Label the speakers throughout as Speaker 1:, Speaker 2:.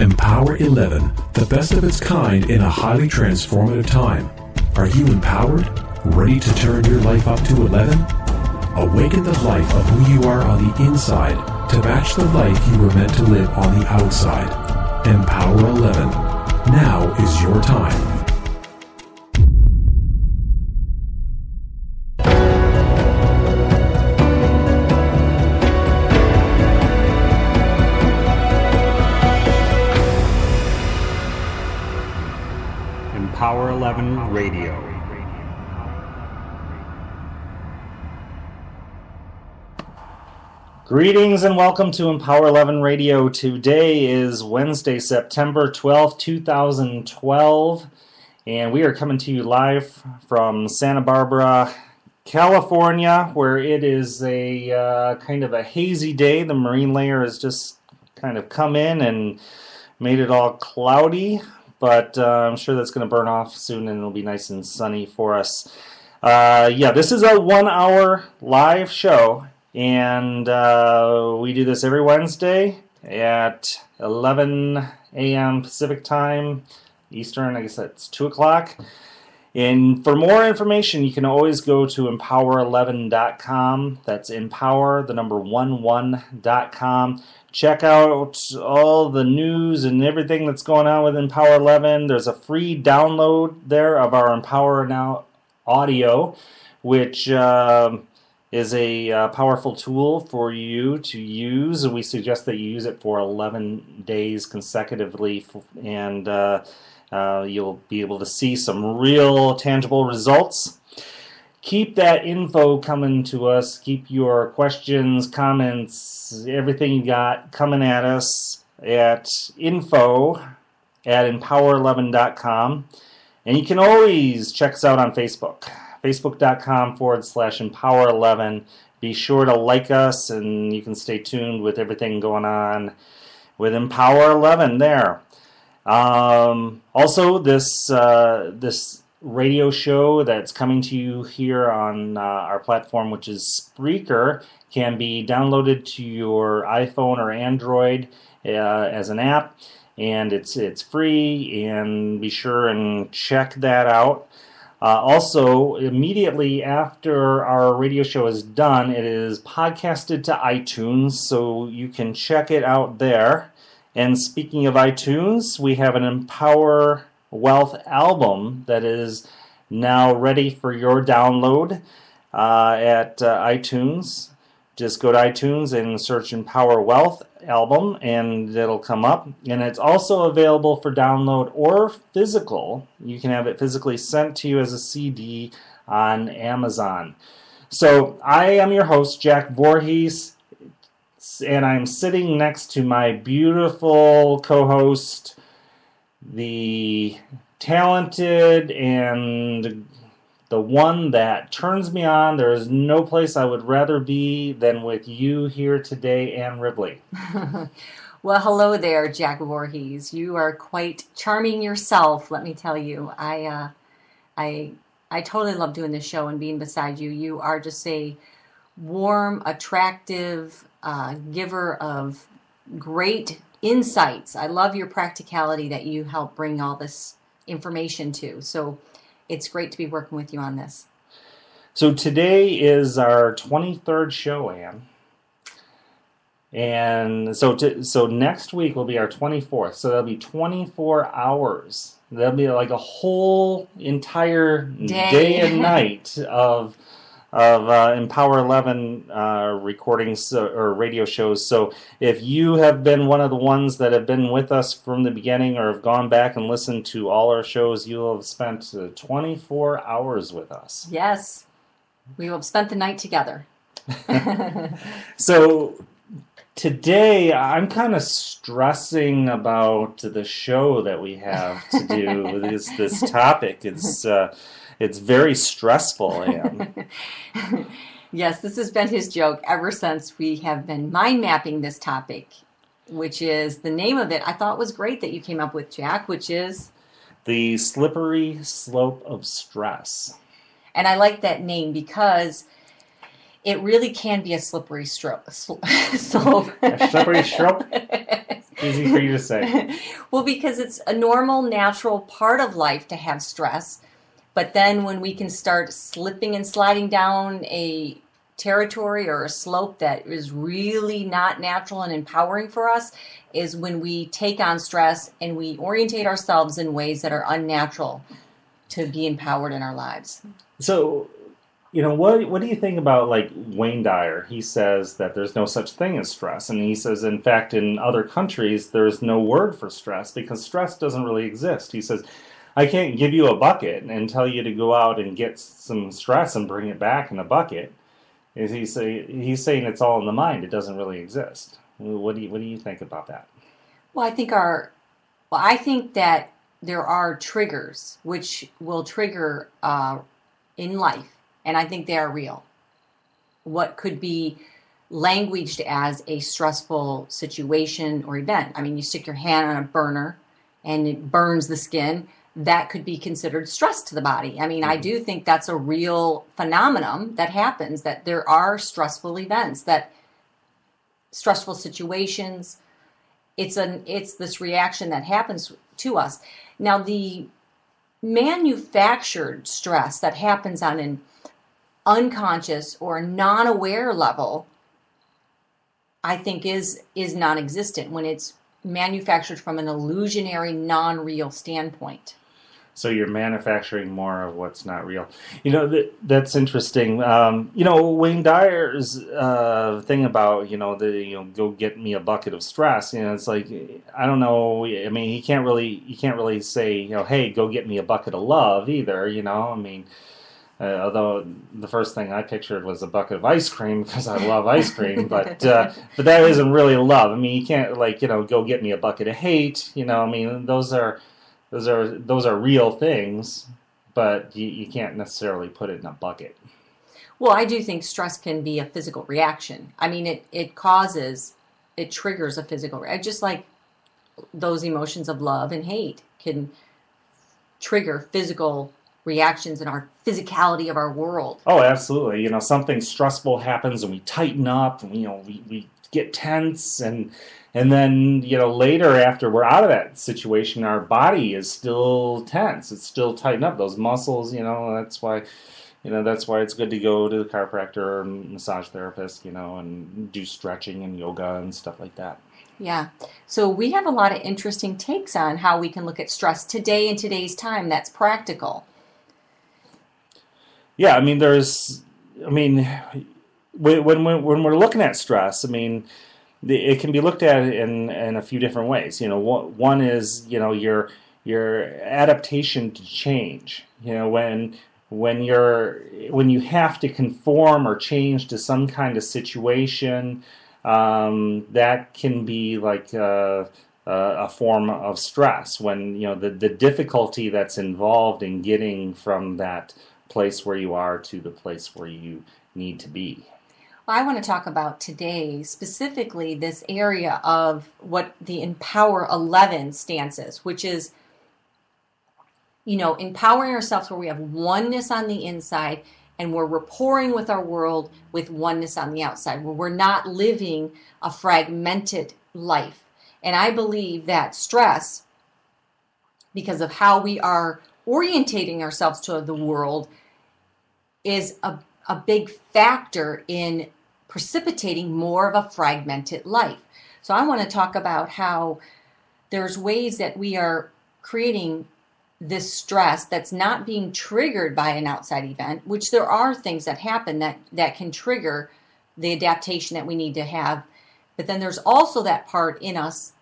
Speaker 1: Empower 11, the best of its kind in a highly transformative time. Are you empowered? Ready to turn your life up to 11? Awaken the life of who you are on the inside to match the life you were meant to live on the outside. Empower 11. Now is your time.
Speaker 2: Empower 11 Radio. Greetings and welcome to Empower 11 Radio. Today is Wednesday, September 12th, 2012, and we are coming to you live from Santa Barbara, California, where it is a kind of a hazy day. The marine layer has just kind of come in and made it all cloudy, but I'm sure that's going to burn off soon and it'll be nice and sunny for us. This is a 1-hour live show. And we do this every Wednesday at 11 a.m. Pacific time, Eastern, I guess that's 2 o'clock. And for more information, you can always go to empower11.com. That's empower, the number 11.com. Check out all the news and everything that's going on with Empower 11. There's a free download there of our Empower Now audio, which is a powerful tool for you to use. We suggest that you use it for 11 days consecutively, and you'll be able to see some real tangible results. Keep that info coming to us. Keep your questions, comments, everything you got coming at us at info@empower11.com. And you can always check us out on Facebook. Facebook.com/Empower11. Be sure to like us, and you can stay tuned with everything going on with Empower 11 there. Also, this radio show that's coming to you here on our platform, which is Spreaker, can be downloaded to your iPhone or Android as an app, and it's free. And be sure and check that out. Also, immediately after our radio show is done, it is podcasted to iTunes, so you can check it out there. And speaking of iTunes, we have an Empower Wealth album that is now ready for your download at iTunes. Just go to iTunes and search Empower Wealth album, and it'll come up. And it's also available for download or physical. You can have it physically sent to you as a CD on Amazon. So I am your host, Jack Voorhees, and I'm sitting next to my beautiful co-host, the talented and the one that turns me on. There is no place I would rather be than with you here today, Ann Ribley.
Speaker 3: Well, hello there, Jack Voorhees. You are quite charming yourself, let me tell you. I totally love doing this show and being beside you. You are just a warm, attractive giver of great insights. I love your practicality that you help bring all this information to. So it's great to be working with you on this.
Speaker 2: So today is our 23rd show, Ann. And so next week will be our 24th. So that'll be 24 hours. That'll be like a whole entire day and night of Empower 11 recordings or radio shows. So if you have been one of the ones that have been with us from the beginning or have gone back and listened to all our shows, you'll have spent 24 hours with us.
Speaker 3: Yes, we will have spent the night together.
Speaker 2: So today I'm kind of stressing about the show that we have to do. This topic. It's very stressful, Ann.
Speaker 3: Yes, this has been his joke ever since we have been mind mapping this topic, which is the name of it. I thought was great that you came up with, Jack, which is
Speaker 2: The Slippery Slope of Stress.
Speaker 3: And I like that name because it really can be a slippery slope.
Speaker 2: A slippery slope? Easy for you to say.
Speaker 3: Well, because it's a normal, natural part of life to have stress. But then when we can start slipping and sliding down a territory or a slope that is really not natural and empowering for us is when we take on stress and we orientate ourselves in ways that are unnatural to be empowered in our lives.
Speaker 2: So, what do you think about like Wayne Dyer? He says that there's no such thing as stress, and he says, in fact, in other countries, there's no word for stress because stress doesn't really exist. He says, I can't give you a bucket and tell you to go out and get some stress and bring it back in a bucket. He's saying it's all in the mind. It doesn't really exist. What do you think about that?
Speaker 3: Well, I think that there are triggers which will trigger in life, and I think they are real. What could be languaged as a stressful situation or event. I mean, you stick your hand on a burner and it burns the skin. That could be considered stress to the body. I mean, I do think that's a real phenomenon that happens, that there are stressful events, that stressful situations. It's this reaction that happens to us. Now, the manufactured stress that happens on an unconscious or non-aware level, I think is non-existent when it's manufactured from an illusionary, non-real standpoint.
Speaker 2: So you're manufacturing more of what's not real. That's interesting. Wayne Dyer's thing about go get me a bucket of stress. It's like, I don't know. I mean, he can't really say hey, go get me a bucket of love either. I mean, although the first thing I pictured was a bucket of ice cream because I love ice cream, but that isn't really love. I mean, you can't go get me a bucket of hate. I mean, those are real things, but you can't necessarily put it in a bucket.
Speaker 3: Well, I do think stress can be a physical reaction. I mean, it triggers a physical reaction, just like those emotions of love and hate can trigger physical reactions in our physicality of our world.
Speaker 2: Oh, absolutely. Something stressful happens and we tighten up and we get tense and then later after we're out of that situation, our body is still tense. It's still tightened up. Those muscles, that's why it's good to go to the chiropractor or massage therapist, and do stretching and yoga and stuff like that.
Speaker 3: Yeah. So we have a lot of interesting takes on how we can look at stress today in today's time that's practical.
Speaker 2: Yeah, I mean, when we're looking at stress, I mean, it can be looked at in a few different ways. One is your adaptation to change. When you have to conform or change to some kind of situation, that can be like a form of stress. When the difficulty that's involved in getting from that place where you are to the place where you need to be.
Speaker 3: I want to talk about today specifically this area of what the Empower 11 stance is, which is, empowering ourselves where we have oneness on the inside and we're rapporting with our world with oneness on the outside, where we're not living a fragmented life. And I believe that stress, because of how we are orientating ourselves to the world, is a big factor in precipitating more of a fragmented life. So I want to talk about how there's ways that we are creating this stress that's not being triggered by an outside event, which there are things that happen that can trigger the adaptation that we need to have. But then there's also that part in us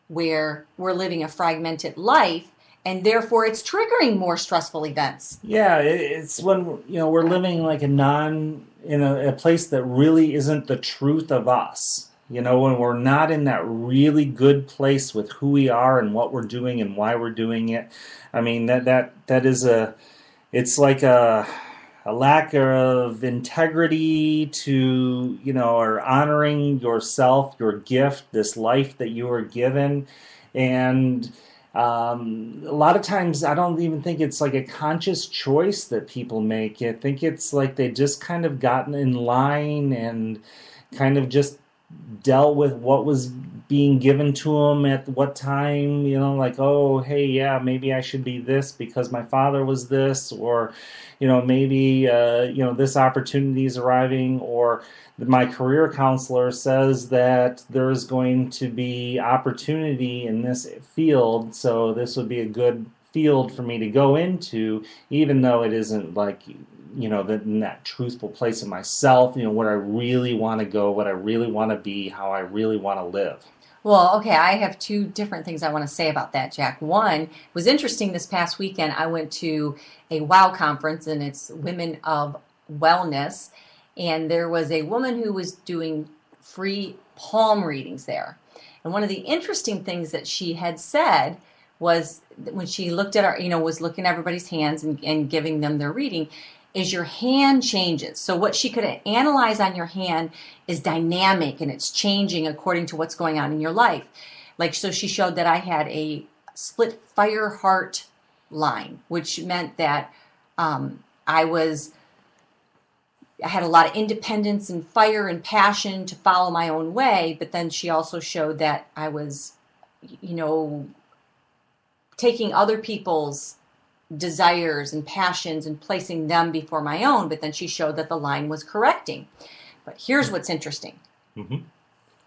Speaker 3: where we're living a fragmented life, and therefore it's triggering more stressful events.
Speaker 2: Yeah, it's when we're living like in a place that really isn't the truth of us. When we're not in that really good place with who we are and what we're doing and why we're doing it. I mean, that is it's like a lack of integrity to, or honoring yourself, your gift, this life that you were given. And a lot of times I don't even think it's like a conscious choice that people make. I think it's like they just kind of gotten in line and kind of just dealt with what was being given to him at what time, like, oh, hey, yeah, maybe I should be this because my father was this, or, maybe, this opportunity is arriving, or my career counselor says that there's going to be opportunity in this field, so this would be a good field for me to go into, even though it isn't like, in that truthful place of myself, where I really want to go, what I really want to be, how I really want to live.
Speaker 3: Well, okay, I have two different things I want to say about that, Jack. One, was interesting this past weekend. I went to a WOW conference, and it's Women of Wellness, and there was a woman who was doing free palm readings there. And one of the interesting things that she had said was when she looked at was looking at everybody's hands and giving them their reading, is your hand changes. So what she could analyze on your hand is dynamic, and it's changing according to what's going on in your life. Like, so she showed that I had a split fire heart line, which meant that I had a lot of independence and fire and passion to follow my own way. But then she also showed that I was, taking other people's desires and passions and placing them before my own, but then she showed that the line was correcting. But here's what's interesting.
Speaker 2: Mm-hmm.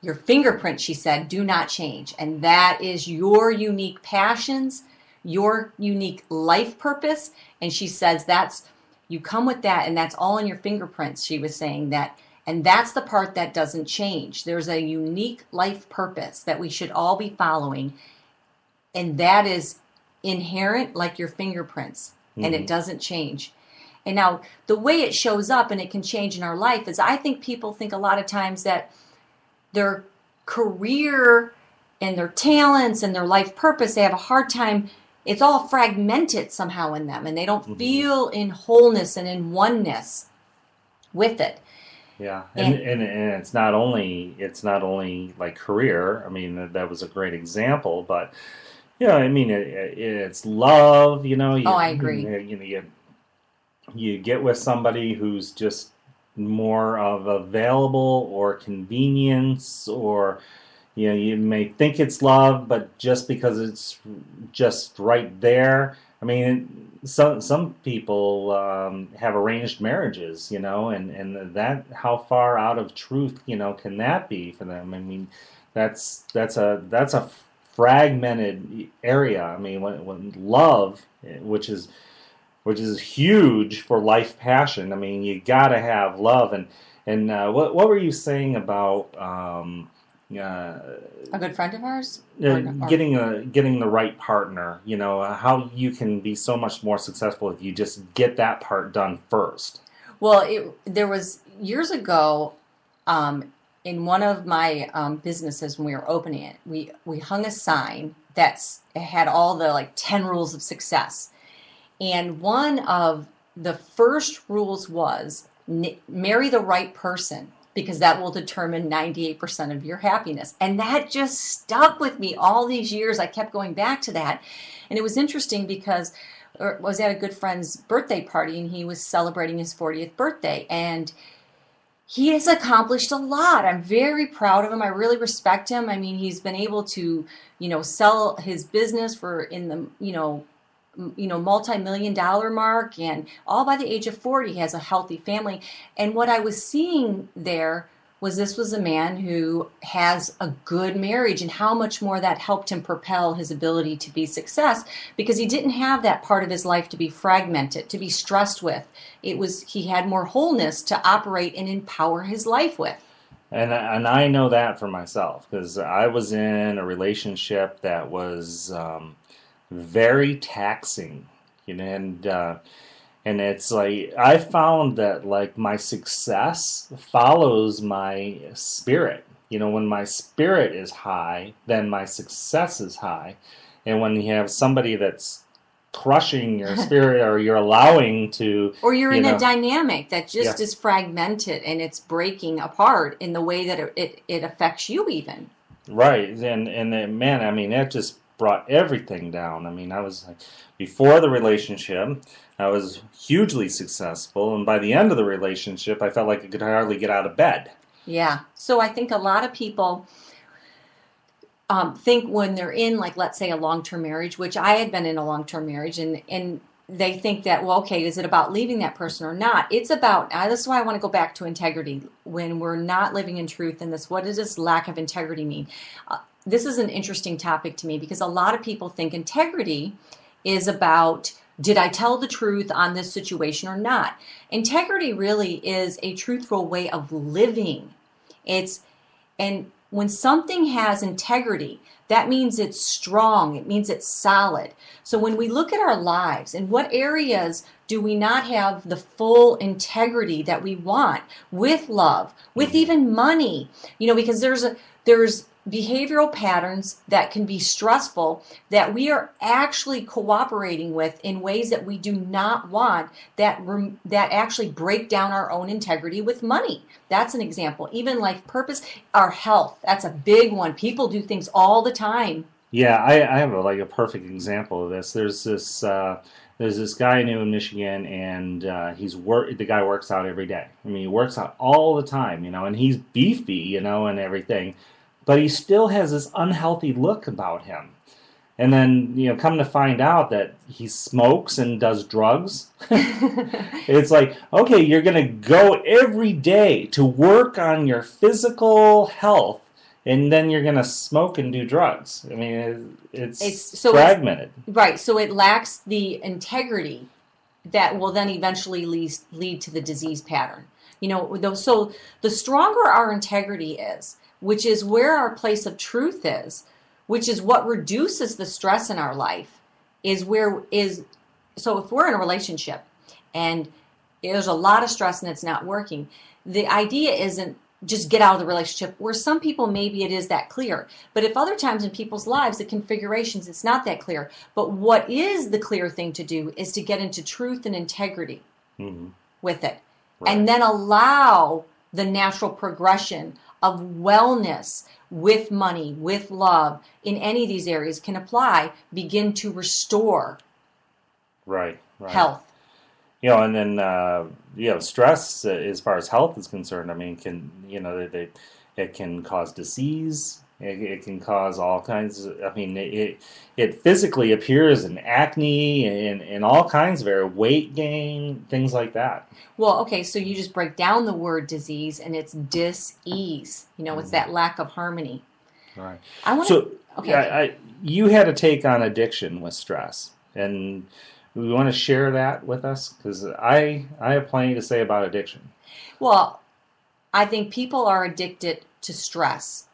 Speaker 3: Your fingerprint, she said, do not change. And that is your unique passions, your unique life purpose. And she says you come with that, and that's all in your fingerprints, she was saying that. And that's the part that doesn't change. There's a unique life purpose that we should all be following. And that is inherent, like your fingerprints, and it doesn't change. And now the way it shows up, and it can change in our life, is I think people think a lot of times that their career and their talents and their life purpose, they have a hard time, it's all fragmented somehow in them, and they don't feel in wholeness and in oneness with it.
Speaker 2: Yeah, and it's not only like career. I mean, that was a great example, but I mean, it's love,
Speaker 3: I agree.
Speaker 2: You get with somebody who's just more of available or convenience, or, you may think it's love, but just because it's just right there. I mean, some people have arranged marriages, and that, how far out of truth, can that be for them? I mean, that's a fragmented area. I mean, when love, which is huge for life passion. I mean, you got to have love. And what were you saying about
Speaker 3: a good friend of ours?
Speaker 2: Getting the right partner? How you can be so much more successful if you just get that part done first.
Speaker 3: Well, there was years ago. In one of my businesses, when we were opening it, we hung a sign that had all the 10 rules of success. And one of the first rules was marry the right person, because that will determine 98% of your happiness. And that just stuck with me all these years. I kept going back to that. And it was interesting because I was at a good friend's birthday party, and he was celebrating his 40th birthday. And he has accomplished a lot. I'm very proud of him. I really respect him. I mean, he's been able to, sell his business for in the, multi-million-dollar mark, and all by the age of 40. He has a healthy family. And what I was seeing there was this was a man who has a good marriage, and how much more that helped him propel his ability to be success, because he didn't have that part of his life to be fragmented, to be stressed with. He had more wholeness to operate and empower his life with.
Speaker 2: And I know that for myself, because I was in a relationship that was very taxing, and it's like I found that my success follows my spirit. When my spirit is high, then my success is high. And when you have somebody that's crushing your spirit, or you're allowing to,
Speaker 3: or you're in a dynamic that just is fragmented, and it's breaking apart in the way that it affects you even.
Speaker 2: Right. And man, I mean, that just brought everything down. I mean, I was before the relationship, I was hugely successful, and by the end of the relationship, I felt like I could hardly get out of bed.
Speaker 3: Yeah. So I think a lot of people think when they're in, like, let's say a long-term marriage, which I had been in a long-term marriage, and they think that, well, okay, is it about leaving that person or not? It's about, this is why I want to go back to integrity. When we're not living in truth in this, what does this lack of integrity mean? This is an interesting topic to me because a lot of people think integrity is about, did I tell the truth on this situation or not? Integrity really is a truthful way of living. And when something has integrity, that means it's strong. It means it's solid. So when we look at our lives, in what areas do we not have the full integrity that we want with love, with even money? Because there's behavioral patterns that can be stressful that we are actually cooperating with in ways that we do not want, that actually break down our own integrity with money. That's an example. Even life purpose, our health, that's a big one. People do things all the time.
Speaker 2: Yeah, I have a perfect example of this. There's this guy I knew in Michigan, and the guy works out every day. I mean, he works out all the time, and he's beefy, and everything. But he still has this unhealthy look about him. And then, come to find out that he smokes and does drugs. It's like, okay, you're going to go every day to work on your physical health, and then you're going to smoke and do drugs. I mean, it's fragmented.
Speaker 3: Right, so it lacks the integrity that will then eventually lead to the disease pattern. So the stronger our integrity is, which is where our place of truth is, which is what reduces the stress in our life, so if we're in a relationship and there's a lot of stress and it's not working, the idea isn't just get out of the relationship, where some people maybe it is that clear. But if other times in people's lives, the configurations, it's not that clear. But what is the clear thing to do is to get into truth and integrity with it. Right. And then allow the natural progression of wellness with money, with love, in any of these areas can apply, begin to restore health.
Speaker 2: And then, stress, as far as health is concerned, I mean, it can cause disease. It can cause all kinds of, I mean, it physically appears in acne and all kinds of weight gain, things like that.
Speaker 3: Well, okay, so you just break down the word disease and it's dis-ease. It's that lack of harmony.
Speaker 2: Right.
Speaker 3: Okay.
Speaker 2: You had a take on addiction with stress, and we want to share that with us because I have plenty to say about addiction.
Speaker 3: Well, I think people are addicted to stress.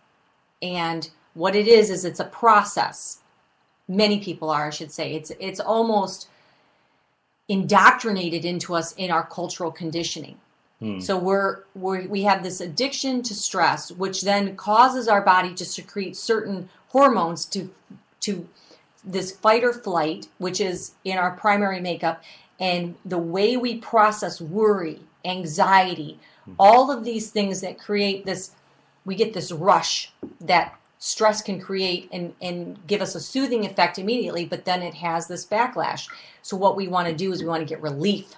Speaker 3: And what it is it's a process. Many people are, I should say. It's almost indoctrinated into us in our cultural conditioning. So we have this addiction to stress, which then causes our body to secrete certain hormones to this fight or flight, which is in our primary makeup, and the way we process worry, anxiety, all of these things that create this. We get this rush that stress can create and give us a soothing effect immediately, but then it has this backlash. So what we want to do is we want to get relief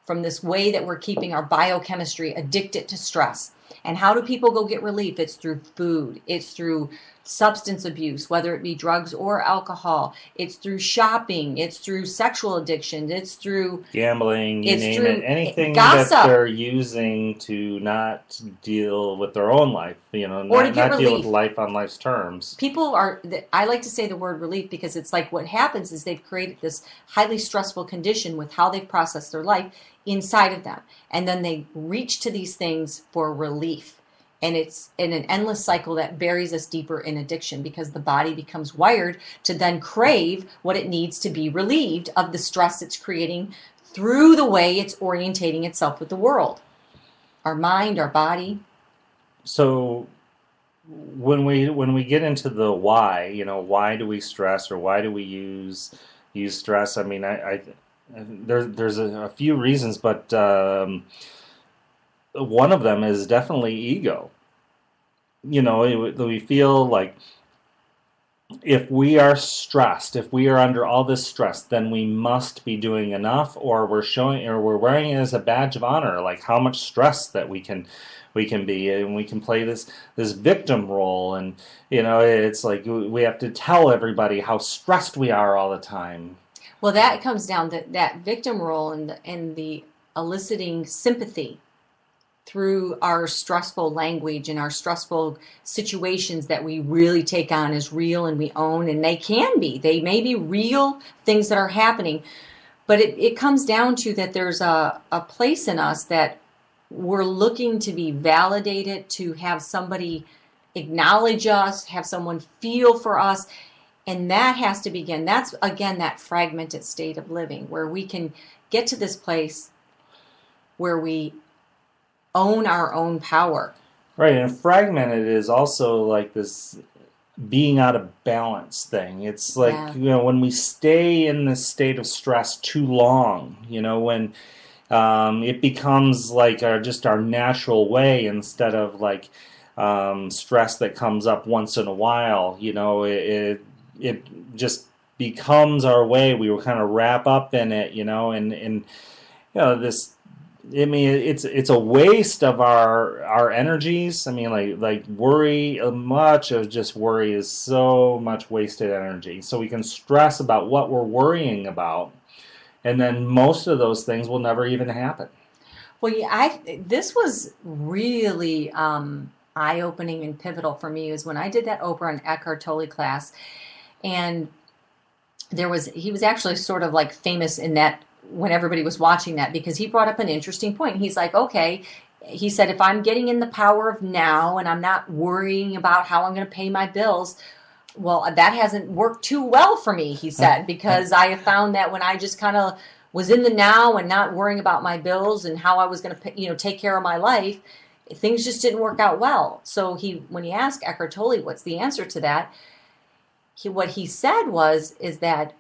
Speaker 3: from this way that we're keeping our biochemistry addicted to stress. And how do people go get relief? It's through food. It's through substance abuse, whether it be drugs or alcohol. It's through shopping. It's through sexual addiction. It's through
Speaker 2: gambling, you name it. Anything that they're using to not deal with their own life, not deal with life on life's terms.
Speaker 3: People I like to say the word relief because it's like what happens is they've created this highly stressful condition with how they've processed their life inside of them. And then they reach to these things for relief. And it's in an endless cycle that buries us deeper in addiction because the body becomes wired to then crave what it needs to be relieved of the stress it's creating through the way it's orientating itself with the world. Our mind, our body.
Speaker 2: So when we get into the why, why do we stress or why do we use stress? I mean, there's a few reasons, but one of them is definitely ego. We feel like if we are stressed, if we are under all this stress, then we must be doing enough, or we're wearing it as a badge of honor, like how much stress that we can be, and we can play this victim role, and it's like we have to tell everybody how stressed we are all the time.
Speaker 3: Well, that comes down to that victim role and the eliciting sympathy through our stressful language and our stressful situations that we really take on as real and we own, and they may be real things that are happening, but it comes down to that there's a place in us that we're looking to be validated, to have somebody acknowledge us, have someone feel for us, and that has to begin. That's, again, that fragmented state of living where we can get to this place where we own our own power.
Speaker 2: Right, and fragmented is also like this being out of balance thing. It's like, when we stay in this state of stress too long, when it becomes like just our natural way instead of like stress that comes up once in a while. It just becomes our way. We will kind of wrap up in it, and this. I mean, it's a waste of our energies. I mean, like worry. Much of just worry is so much wasted energy. So we can stress about what we're worrying about, and then most of those things will never even happen.
Speaker 3: Well, yeah, this was really eye-opening and pivotal for me. Is when I did that Oprah and Eckhart Tolle class, and he was actually sort of like famous in that, when everybody was watching that, because he brought up an interesting point. He's like, okay, he said, if I'm getting in the power of now and I'm not worrying about how I'm going to pay my bills, well, that hasn't worked too well for me, he said, because I have found that when I just kind of was in the now and not worrying about my bills and how I was going to, take care of my life, things just didn't work out well. So when he asked Eckhart Tolle, what's the answer to that? What he said is that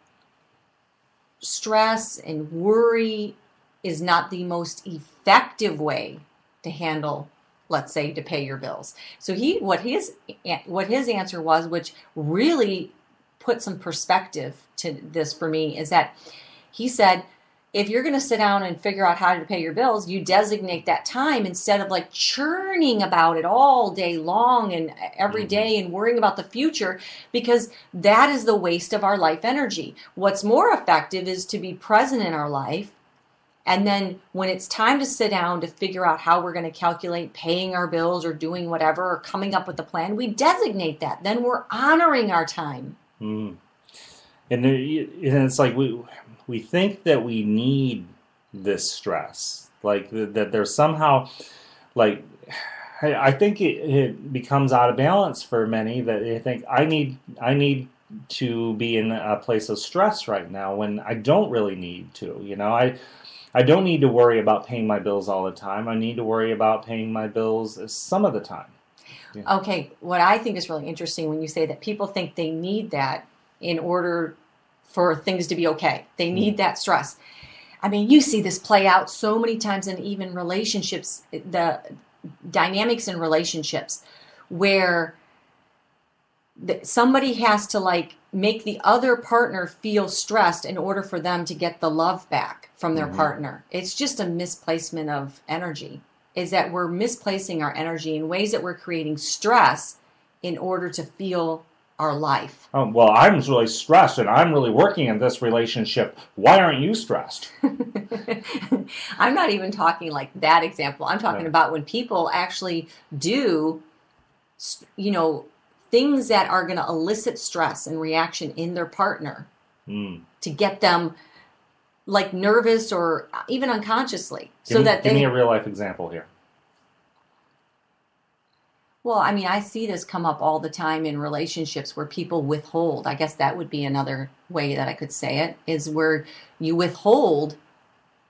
Speaker 3: stress and worry is not the most effective way to handle, let's say, to pay your bills. So what his answer was, which really put some perspective to this for me, is that he said, if you're going to sit down and figure out how to pay your bills, you designate that time instead of like churning about it all day long and every day and worrying about the future, because that is the waste of our life energy. What's more effective is to be present in our life. And then when it's time to sit down to figure out how we're going to calculate paying our bills or doing whatever or coming up with a plan, we designate that. Then we're honoring our time.
Speaker 2: And it's like we think that we need this stress, like that there's somehow, like, I think it becomes out of balance for many, that they think I need to be in a place of stress right now when I don't really need to. I don't need to worry about paying my bills all the time. I need to worry about paying my bills some of the time. Yeah.
Speaker 3: Okay, what I think is really interesting when you say that people think they need that in order for things to be okay. They need that stress. I mean, you see this play out so many times in even relationships, the dynamics in relationships, where somebody has to like make the other partner feel stressed in order for them to get the love back from their partner. It's just a misplacement of energy. Is that we're misplacing our energy in ways that we're creating stress in order to feel our life.
Speaker 2: Oh, well, I'm really stressed and I'm really working in this relationship. Why aren't you stressed?
Speaker 3: I'm not even talking like that example. I'm talking about when people actually do, things that are going to elicit stress and reaction in their partner to get them like nervous or even unconsciously.
Speaker 2: Give me a real life example here.
Speaker 3: Well, I mean, I see this come up all the time in relationships where people withhold. I guess that would be another way that I could say it, is where you withhold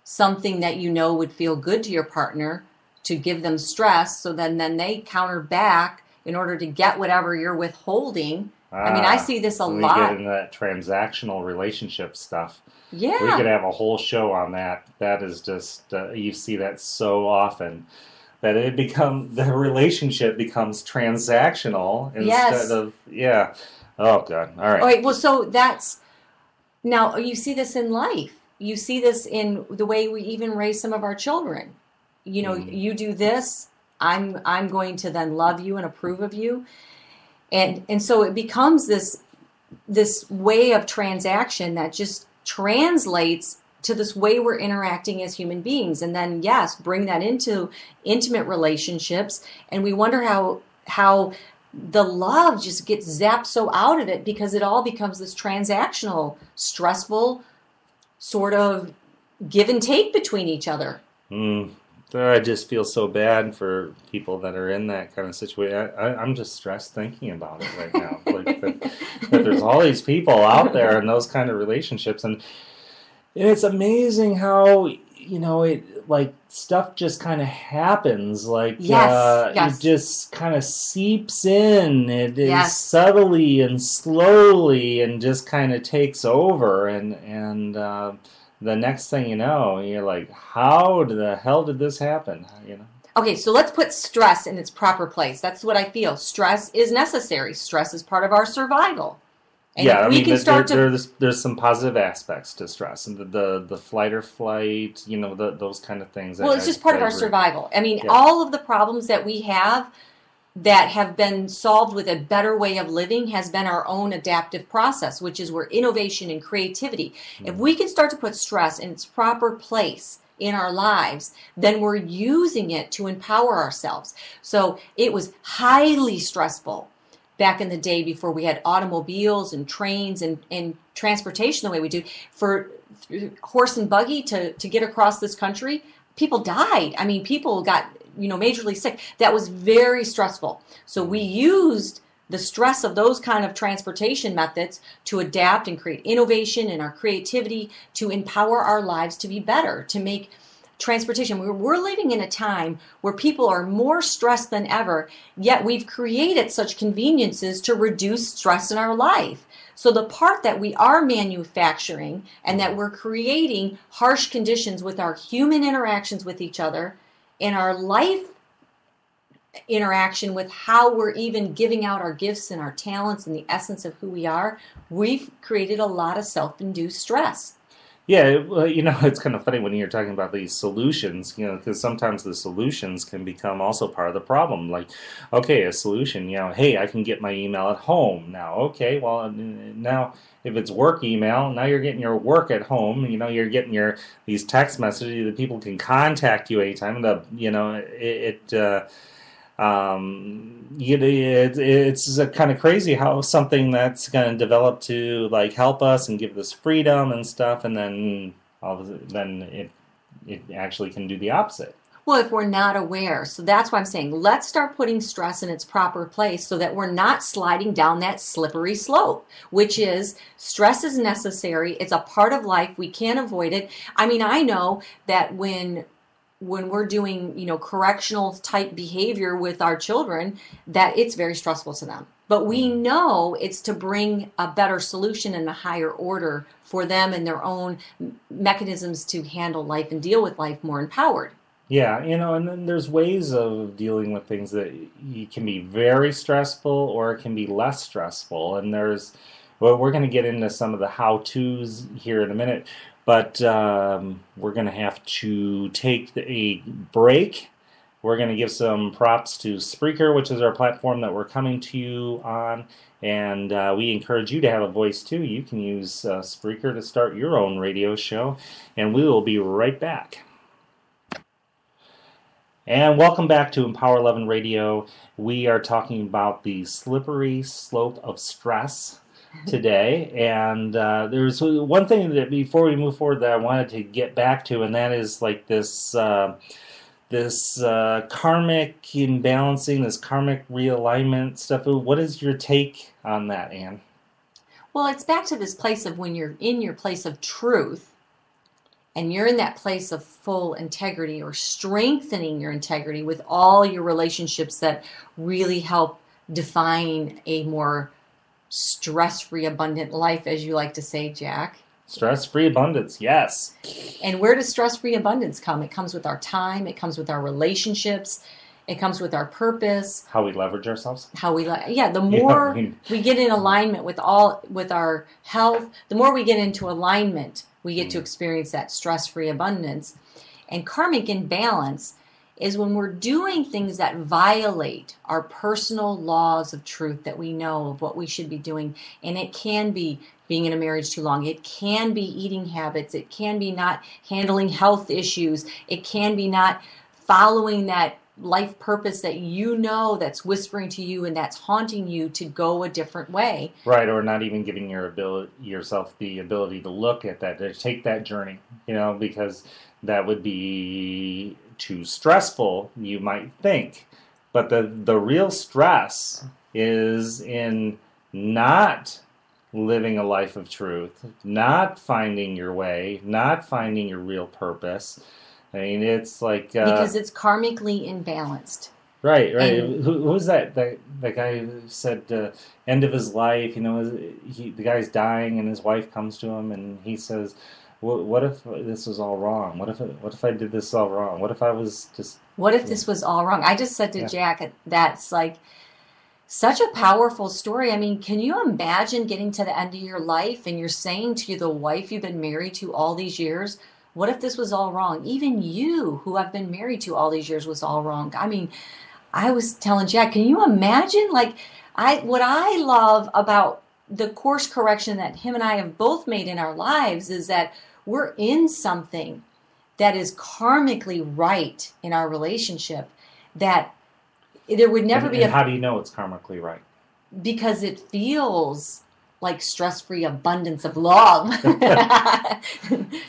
Speaker 3: something that would feel good to your partner to give them stress, so then they counter back in order to get whatever you're withholding. I mean, I see this a lot.
Speaker 2: We get into that transactional relationship stuff.
Speaker 3: Yeah.
Speaker 2: We could have a whole show on that. That is just, you see that so often. That the relationship becomes transactional instead of, Oh, God. All right.
Speaker 3: All right, well, so that's now you see this in life. You see this in the way we even raise some of our children. You know,
Speaker 2: Mm.
Speaker 3: you do this, I'm going to then love you and approve of you. And so it becomes this way of transaction that just translates to this way we're interacting as human beings. And then yes, bring that into intimate relationships, and we wonder how the love just gets zapped so out of it because it all becomes this transactional, stressful sort of give and take between each other.
Speaker 2: Mm. I just feel so bad for people that are in that kind of situation. I'm just stressed thinking about it right now. Like that there's all these people out there in those kind of relationships, and it's amazing how it like stuff just kind of happens. Like
Speaker 3: Yes.
Speaker 2: it just kind of seeps in. It is
Speaker 3: Yes.
Speaker 2: subtly and slowly, and just kind of takes over, and the next thing you know, you're like, how the hell did this happen?
Speaker 3: Okay, so let's put stress in its proper place. That's what I feel. Stress is necessary. Stress is part of our survival. And
Speaker 2: Yeah,
Speaker 3: if
Speaker 2: I
Speaker 3: we
Speaker 2: mean,
Speaker 3: can start to,
Speaker 2: there's some positive aspects to stress, and the flight or flight, those kind of things.
Speaker 3: well, it's just part of our
Speaker 2: agree.
Speaker 3: survival. I mean,
Speaker 2: Yeah.
Speaker 3: all of the problems that we have that have been solved with a better way of living has been our own adaptive process, which is where innovation and creativity. If we can start to put stress in its proper place in our lives, then we're using it to empower ourselves. So it was highly stressful back in the day before we had automobiles and trains and transportation the way we do. For horse and buggy to get across this country, people died. I mean, people got majorly sick. That was very stressful. So we used the stress of those kind of transportation methods to adapt and create innovation and our creativity to empower our lives to be better, to make transportation. We're living in a time where people are more stressed than ever, yet we've created such conveniences to reduce stress in our life. So the part that we are manufacturing and that we're creating harsh conditions with our human interactions with each other and our life interaction with how we're even giving out our gifts and our talents and the essence of who we are, we've created a lot of self-induced stress.
Speaker 2: Yeah, well, it's kind of funny when you're talking about these solutions, because sometimes the solutions can become also part of the problem. Like, okay, a solution, hey, I can get my email at home now. Okay, well, now if it's work email, now you're getting your work at home. You're getting these text messages that people can contact you anytime. It's kind of crazy how something that's going to develop to like help us and give us freedom and stuff, and then it actually can do the opposite.
Speaker 3: Well, if we're not aware. So that's why I'm saying let's start putting stress in its proper place so that we're not sliding down that slippery slope, which is stress is necessary. It's a part of life. We can't avoid it. I mean, I know that when we're doing, correctional type behavior with our children, that it's very stressful to them. But we know it's to bring a better solution and a higher order for them and their own mechanisms to handle life and deal with life more empowered.
Speaker 2: Yeah, and then there's ways of dealing with things that can be very stressful or it can be less stressful. And we're going to get into some of the how-tos here in a minute. But we're going to have to take a break. We're going to give some props to Spreaker, which is our platform that we're coming to you on. And we encourage you to have a voice, too. You can use Spreaker to start your own radio show. And we will be right back. And welcome back to Empower 11 Radio. We are talking about the slippery slope of stress today, and there's one thing that before we move forward that I wanted to get back to, and that is like this karmic imbalancing, this karmic realignment stuff. What is your take on that, Anne?
Speaker 3: Well, it's back to this place of when you're in your place of truth and you're in that place of full integrity or strengthening your integrity with all your relationships that really help define a more stress-free, abundant life, as you like to say, Jack.
Speaker 2: Stress-free abundance, yes.
Speaker 3: And where does stress-free abundance come? It comes with our time. It comes with our relationships. It comes with our purpose,
Speaker 2: how we leverage ourselves.
Speaker 3: The more we get in alignment with our health, the more we get into alignment, we get to experience that stress-free abundance. And karmic imbalance is when we're doing things that violate our personal laws of truth that we know of what we should be doing. And it can be being in a marriage too long. It can be eating habits. It can be not handling health issues. It can be not following that life purpose that you know that's whispering to you and that's haunting you to go a different way.
Speaker 2: Right, or not even giving yourself the ability to look at that, to take that journey, because that would be too stressful, you might think. But the real stress is in not living a life of truth, not finding your way, not finding your real purpose. I mean, it's like...
Speaker 3: because it's karmically imbalanced.
Speaker 2: Right. Who's that guy who said end of his life, the guy's dying and his wife comes to him and he says, what if this was all wrong? What if I did this all wrong? What if I was just...
Speaker 3: What if this was all wrong? I just said to Jack, that's like such a powerful story. I mean, can you imagine getting to the end of your life and you're saying to the wife you've been married to all these years, what if this was all wrong? Even you, who I've been married to all these years, was all wrong. I mean, I was telling Jack, can you imagine? What I love about the course correction that him and I have both made in our lives is that we're in something that is karmically right in our relationship, that there would never be
Speaker 2: and how do you know it's karmically right?
Speaker 3: Because it feels like stress-free abundance of love.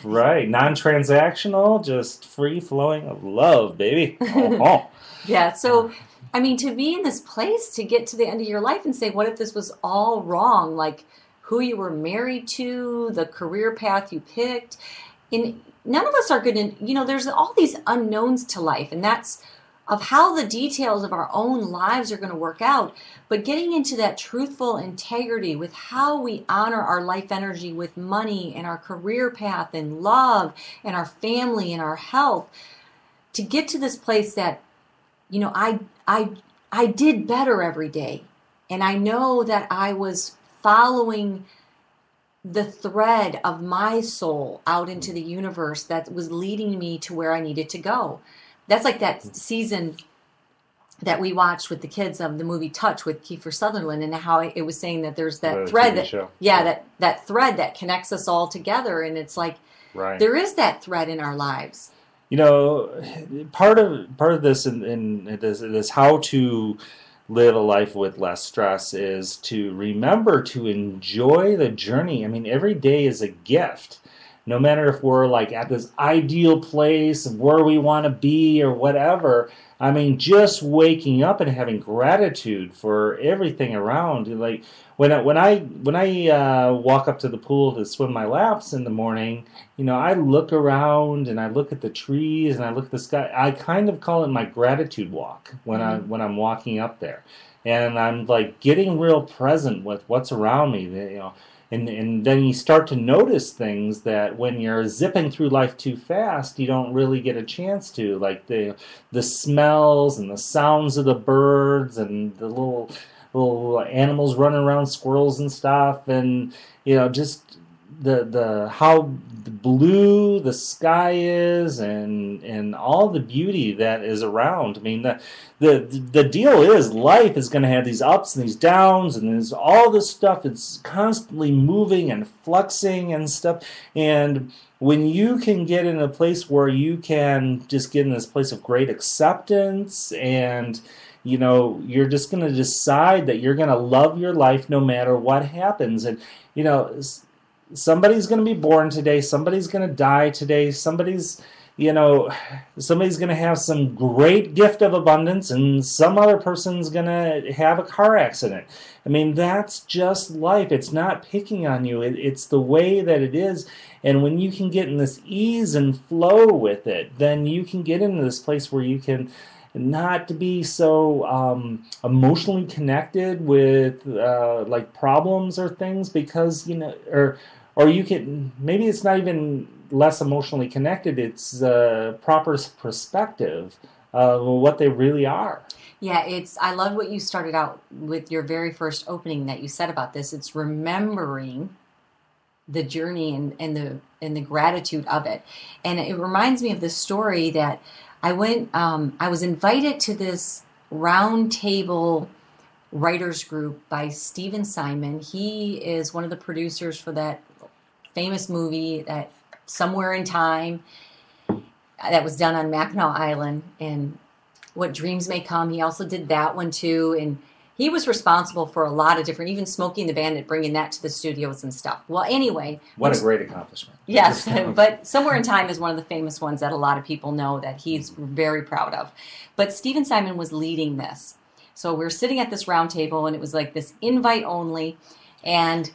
Speaker 2: Right. Non-transactional, just free-flowing of love, baby. Oh.
Speaker 3: Yeah. So, I mean, to be in this place, to get to the end of your life and say, what if this was all wrong? Like who you were married to, the career path you picked. And none of us are going to, there's all these unknowns to life. And that's of how the details of our own lives are going to work out. But getting into that truthful integrity with how we honor our life energy with money and our career path and love and our family and our health, to get to this place that, I did better every day. And I know that I was following the thread of my soul out into the universe that was leading me to where I needed to go. That's like that season that we watched with the kids of the movie Touch with Kiefer Sutherland, and how it was saying that there's that thread that thread that connects us all together. And it's like, there is that thread in our lives.
Speaker 2: Part of this in this how to live a life with less stress is to remember to enjoy the journey. I mean, every day is a gift. No matter if we're like at this ideal place of where we want to be or whatever. I mean, just waking up and having gratitude for everything around. Like when I walk up to the pool to swim my laps in the morning, I look around and I look at the trees and I look at the sky. I kind of call it my gratitude walk when I'm walking up there, and I'm like getting real present with what's around me. And then you start to notice things that when you're zipping through life too fast, you don't really get a chance to, like the smells and the sounds of the birds and the little animals running around, squirrels and stuff, and just the how blue the sky is and all the beauty that is around. I mean, the deal is life is going to have these ups and these downs, and there's all this stuff that's constantly moving and fluxing and stuff. And when you can get in a place where you can just get in this place of great acceptance, and you're just going to decide that you're going to love your life no matter what happens. And somebody's going to be born today. Somebody's going to die today. Somebody's going to have some great gift of abundance, and some other person's going to have a car accident. I mean, that's just life. It's not picking on you. It's the way that it is. And when you can get in this ease and flow with it, then you can get into this place where you can not to be so emotionally connected with like problems or things, because or you can, maybe it's not even less emotionally connected, it's proper perspective what they really are.
Speaker 3: Yeah, I love what you started out with your very first opening that you said about this. It's remembering the journey and the gratitude of it. And it reminds me of this story that I was invited to this round table writers group by Stephen Simon. He is one of the producers for that famous movie, that Somewhere in Time, that was done on Mackinac Island, and What Dreams May Come. He also did that one too, and he was responsible for a lot of different, even Smokey and the Bandit, bringing that to the studios and stuff. Well, anyway.
Speaker 2: What a great accomplishment.
Speaker 3: Yes, but Somewhere in Time is one of the famous ones that a lot of people know that he's very proud of. But Stephen Simon was leading this. So we're sitting at this round table, and it was like this invite only. And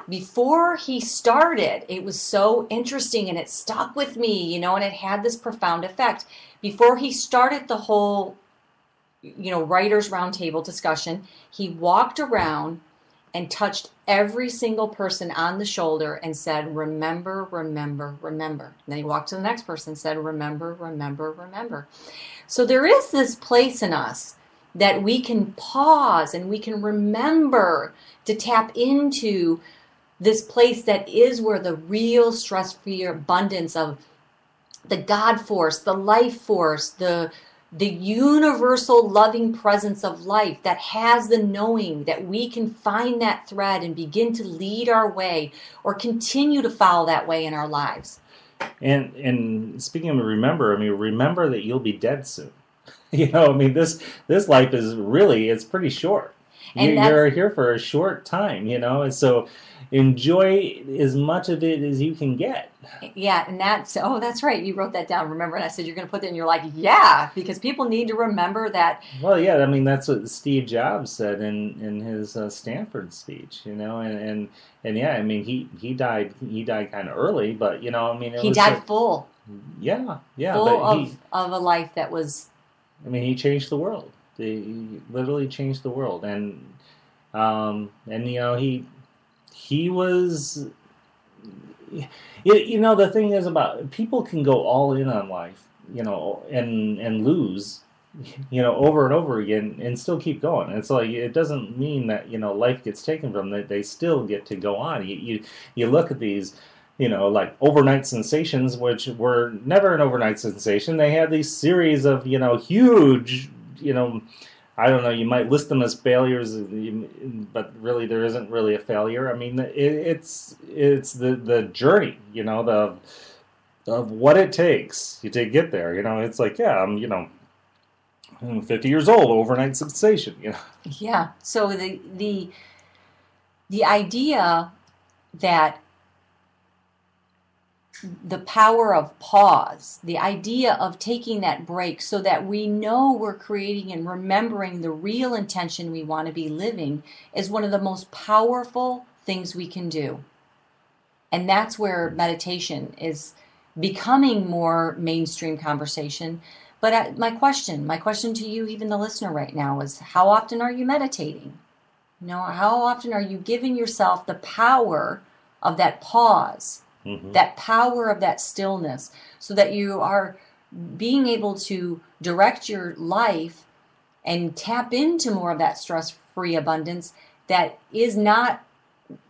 Speaker 3: before he started, it was so interesting, and it stuck with me, and it had this profound effect. Before he started the whole writers roundtable discussion, he walked around and touched every single person on the shoulder and said, remember, remember, remember. And then he walked to the next person and said, remember, remember, remember. So there is this place in us that we can pause and we can remember to tap into this place that is where the real stress-free abundance of the God force, the life force, the universal loving presence of life that has the knowing that we can find that thread and begin to lead our way or continue to follow that way in our lives.
Speaker 2: And speaking of remember that you'll be dead soon. This life is really, it's pretty short. You're here for a short time, and so enjoy as much of it as you can get.
Speaker 3: Yeah, and that's right. You wrote that down, remember? And I said, you're going to put that in your life. Yeah, because people need to remember that.
Speaker 2: Well, yeah, that's what Steve Jobs said in his Stanford speech, and yeah, he died kind of early, but, he
Speaker 3: died full.
Speaker 2: Yeah.
Speaker 3: Full of a life that was...
Speaker 2: he changed the world. He literally changed the world, and he was, the thing is about people can go all in on life, and lose, over and over again and still keep going. It's like, it doesn't mean that, life gets taken from them. They still get to go on. You look at these, like overnight sensations, which were never an overnight sensation. They had these series of, huge, I don't know, you might list them as failures, but really there isn't really a failure. It's the journey, of what it takes to get there. It's like, yeah, I'm 50 years old, overnight sensation,
Speaker 3: Yeah. So the idea that the power of pause, the idea of taking that break so that we know we're creating and remembering the real intention we want to be living is one of the most powerful things we can do. And that's where meditation is becoming more mainstream conversation. But my question to you, even the listener right now, is how often are you meditating? How often are you giving yourself the power of that pause? Mm-hmm. That power of that stillness, so that you are being able to direct your life and tap into more of that stress-free abundance that is not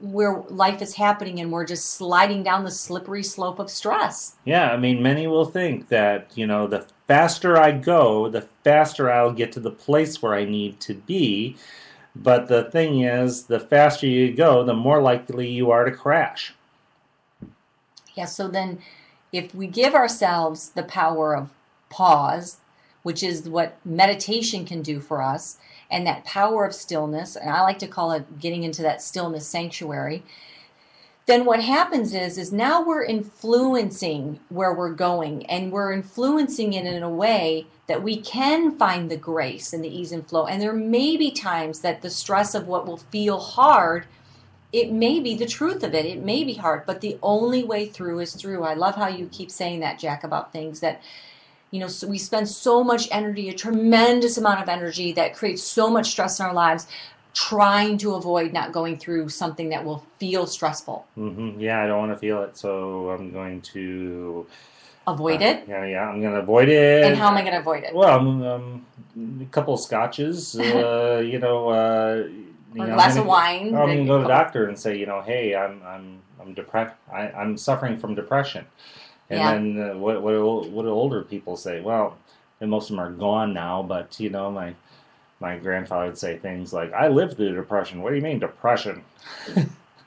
Speaker 3: where life is happening and we're just sliding down the slippery slope of stress.
Speaker 2: Yeah, many will think that, the faster I go, the faster I'll get to the place where I need to be. But the thing is, the faster you go, the more likely you are to crash.
Speaker 3: Yeah, so then if we give ourselves the power of pause, which is what meditation can do for us, and that power of stillness, and I like to call it getting into that stillness sanctuary, then what happens is now we're influencing where we're going, and we're influencing it in a way that we can find the grace and the ease and flow. And there may be times that the stress of what will feel hard, it may be the truth of it. It may be hard, but the only way through is through. I love how you keep saying that, Jack, about things that, so we spend so much energy, a tremendous amount of energy that creates so much stress in our lives, trying to avoid not going through something that will feel stressful.
Speaker 2: Mm-hmm. Yeah, I don't want to feel it, so I'm going to
Speaker 3: Avoid it?
Speaker 2: Yeah, I'm going to avoid it.
Speaker 3: And how am I going to avoid it?
Speaker 2: Well, a couple of scotches,
Speaker 3: Or a glass of wine.
Speaker 2: I'm going to go to the doctor and say, hey, I'm depressed. I'm suffering from depression. And then what do older people say? Well, and most of them are gone now, but my grandfather would say things like, "I lived through depression." What do you mean depression?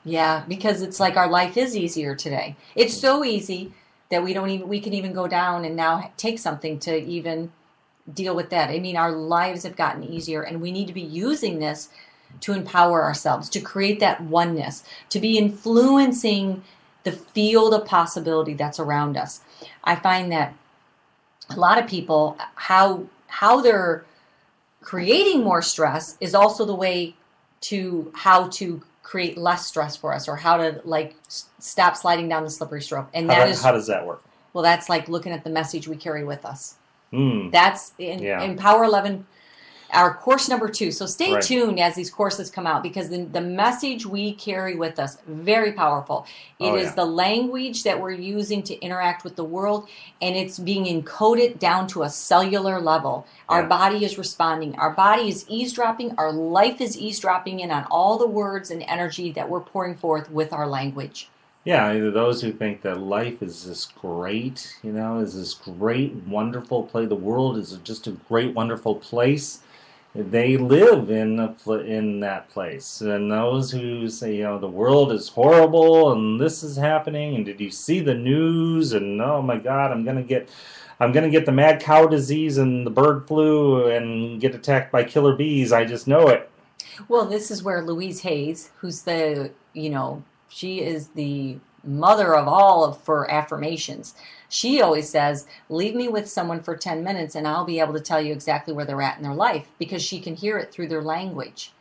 Speaker 3: Yeah, because it's like our life is easier today. It's so easy that we can even go down and now take something to even deal with that. I mean, our lives have gotten easier, and we need to be using this to empower ourselves, to create that oneness, to be influencing the field of possibility that's around us. I find that a lot of people, how they're creating more stress is also the way to how to create less stress for us, or how to stop sliding down the slippery slope. And
Speaker 2: how does that work?
Speaker 3: Well, that's like looking at the message we carry with us.
Speaker 2: That's
Speaker 3: in Power 11, our course number 2. So stay tuned as these courses come out, because the message we carry with us, very powerful. It is the language that we're using to interact with the world, and it's being encoded down to a cellular level. Our body is responding. Our body is eavesdropping. Our life is eavesdropping in on all the words and energy that we're pouring forth with our language.
Speaker 2: Yeah, those who think that life is this great, is this great, wonderful place. The world is just a great, wonderful place. They live in that place. And those who say, the world is horrible and this is happening, and did you see the news? And oh my God, I'm gonna get the mad cow disease and the bird flu and get attacked by killer bees. I just know it.
Speaker 3: Well, this is where Louise Hayes, who's she is the mother of all for affirmations. She always says, leave me with someone for 10 minutes and I'll be able to tell you exactly where they're at in their life, because she can hear it through their language,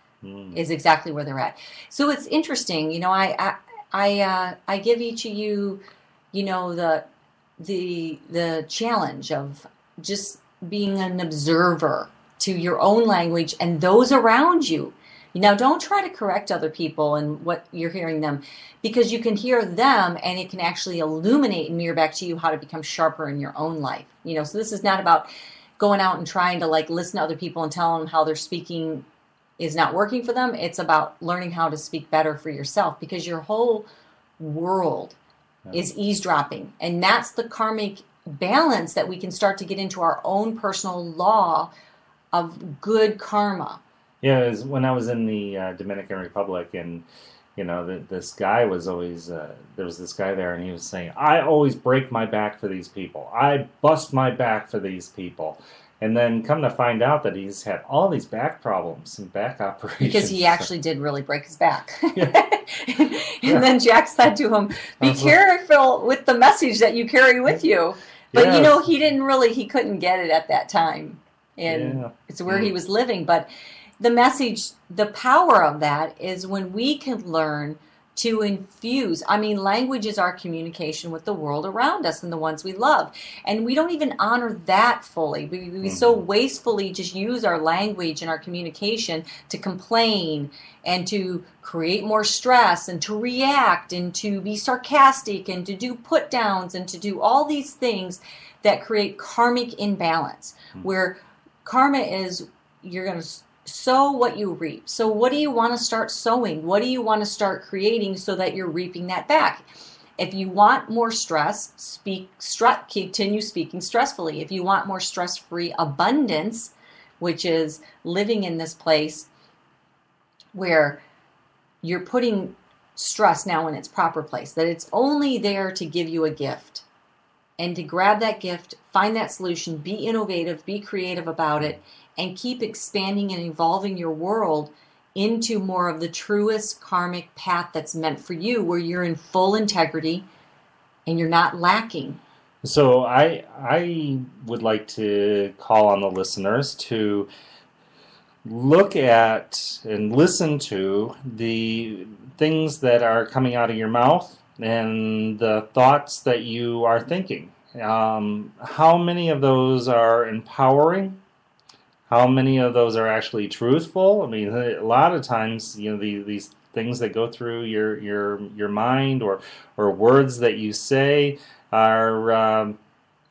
Speaker 3: is exactly where they're at. So it's interesting. I give each of you, the challenge of just being an observer to your own language and those around you. Now, don't try to correct other people and what you're hearing them, because you can hear them and it can actually illuminate and mirror back to you how to become sharper in your own life. So this is not about going out and trying to listen to other people and tell them how their speaking is not working for them. It's about learning how to speak better for yourself, because your whole world is eavesdropping. And that's the karmic balance that we can start to get into our own personal law of good karma.
Speaker 2: Yeah, it was when I was in the Dominican Republic, and this guy was always there was this guy there, and he was saying, "I always break my back for these people. I bust my back for these people." And then come to find out that he's had all these back problems and back operations.
Speaker 3: Because he actually did really break his back. And then Jack said to him, "Be careful with the message that you carry with you." But he couldn't get it at that time, and it's where he was living, but. The message, the power of that is when we can learn to infuse. Language is our communication with the world around us and the ones we love. And we don't even honor that fully. We so wastefully just use our language and our communication to complain and to create more stress and to react and to be sarcastic and to do put downs and to do all these things that create karmic imbalance, where karma is you're going to sow what you reap. So what do you want to start sowing? What do you want to start creating so that you're reaping that back? If you want more stress, continue speaking stressfully. If you want more stress-free abundance, which is living in this place where you're putting stress now in its proper place, that it's only there to give you a gift. And to grab that gift, find that solution, be innovative, be creative about it, and keep expanding and evolving your world into more of the truest karmic path that's meant for you, where you're in full integrity and you're not lacking.
Speaker 2: So I would like to call on the listeners to look at and listen to the things that are coming out of your mouth and the thoughts that you are thinking. How many of those are empowering? How many of those are actually truthful? A lot of times, these things that go through your mind or words that you say are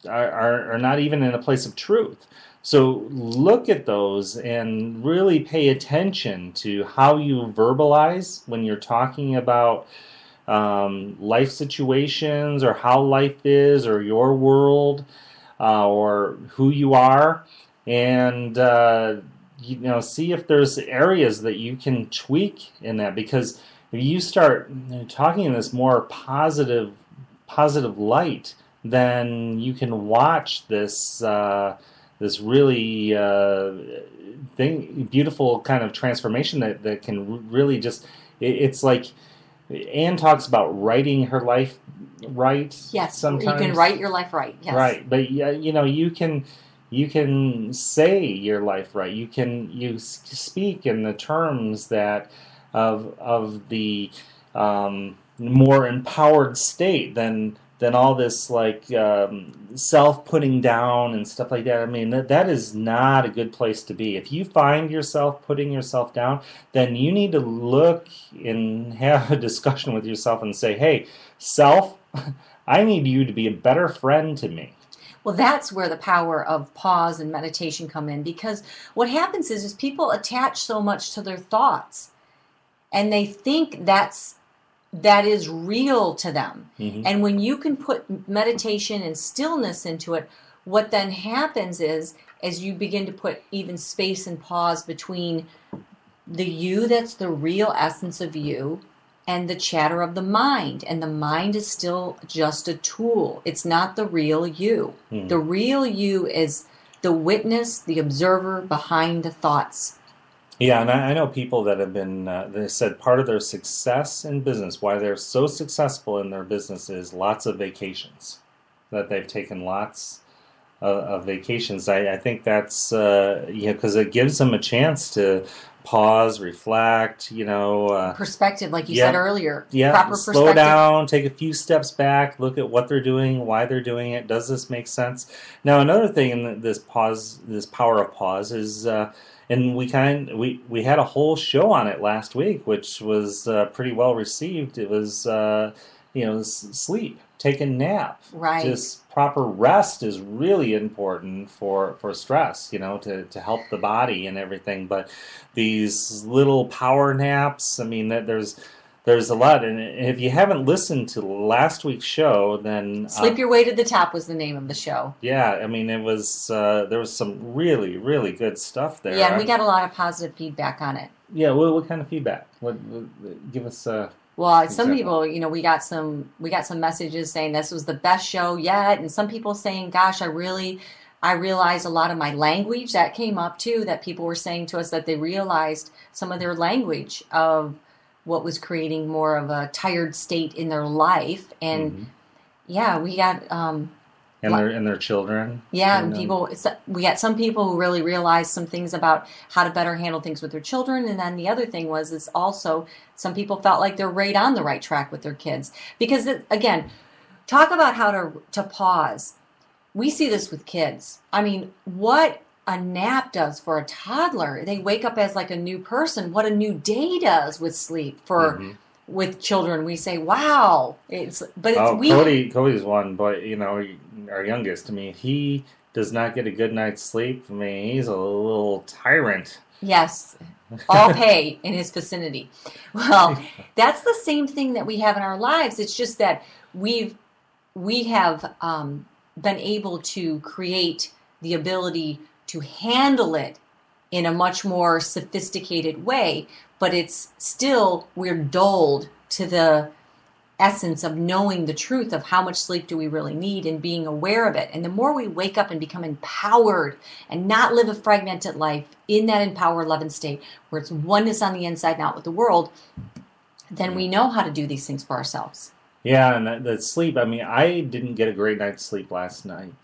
Speaker 2: are not even in a place of truth. So look at those and really pay attention to how you verbalize when you're talking about life situations or how life is or your world or who you are, and see if there's areas that you can tweak in that, because if you start talking in this more positive light, then you can watch this this really beautiful kind of transformation that can really just, it's like Anne talks about writing her life right.
Speaker 3: Yes,
Speaker 2: sometimes.
Speaker 3: you can write your life right. Yes.
Speaker 2: Right, but you can say your life right. You speak in the terms that of the more empowered state than all this like self putting down and stuff like that. I mean, that is not a good place to be. If you find yourself putting yourself down, then you need to look and have a discussion with yourself and say, hey, self, I need you to be a better friend to me.
Speaker 3: Well, that's where the power of pause and meditation come in, because what happens is people attach so much to their thoughts, and they think that is real to them. Mm-hmm. And when you can put meditation and stillness into it, what then happens is, as you begin to put even space and pause between the you that's the real essence of you and the chatter of the mind. And the mind is still just a tool. It's not the real you. Mm-hmm. The real you is the witness, the observer behind the thoughts.
Speaker 2: Yeah, and I know people that have been, they said part of their success in business, why they're so successful in their business, is lots of vacations, that they've taken lots of vacations. I think that's, because it gives them a chance to pause, reflect,
Speaker 3: perspective, like you said earlier.
Speaker 2: Yeah,
Speaker 3: proper
Speaker 2: slow
Speaker 3: perspective.
Speaker 2: down, take a few steps back, look at what they're doing, why they're doing it. Does this make sense? Now, another thing in this power of pause is, and we had a whole show on it last week, which was pretty well received. It was sleep, take a nap.
Speaker 3: Right.
Speaker 2: Just proper rest is really important for stress, to help the body and everything. But these little power naps, I mean, there's a lot. And if you haven't listened to last week's show, then
Speaker 3: Sleep Your Way to the Top was the name of the show.
Speaker 2: Yeah, I mean, it was there was some really, really good stuff there.
Speaker 3: Yeah, and we got a lot of positive feedback on it.
Speaker 2: Yeah, what kind of feedback? Give us
Speaker 3: well, some people, we got some messages saying this was the best show yet, and some people saying, gosh, I realized a lot of my language. That came up too, that people were saying to us that they realized some of their language of what was creating more of a tired state in their life. And mm-hmm. Yeah, we got
Speaker 2: and their children.
Speaker 3: Yeah, and we got some people who really realized some things about how to better handle things with their children. And then the other thing is also some people felt like they're right on the right track with their kids. Because again, talk about how to pause. We see this with kids. I mean, what a nap does for a toddler. They wake up as like a new person. What a new day does with sleep mm-hmm. With children. We say, wow. Cody's
Speaker 2: one, but our youngest, I mean, he does not get a good night's sleep. I mean, he's a little tyrant.
Speaker 3: Yes. All pay in his vicinity. Well, that's the same thing that we have in our lives. It's just that we have been able to create the ability to handle it in a much more sophisticated way, but it's still, we're dulled to the essence of knowing the truth of how much sleep do we really need and being aware of it. And the more we wake up and become empowered and not live a fragmented life in that empowered 11 state where it's oneness on the inside and out with the world, then we know how to do these things for ourselves.
Speaker 2: Yeah, and that sleep, I mean, I didn't get a great night's sleep last night.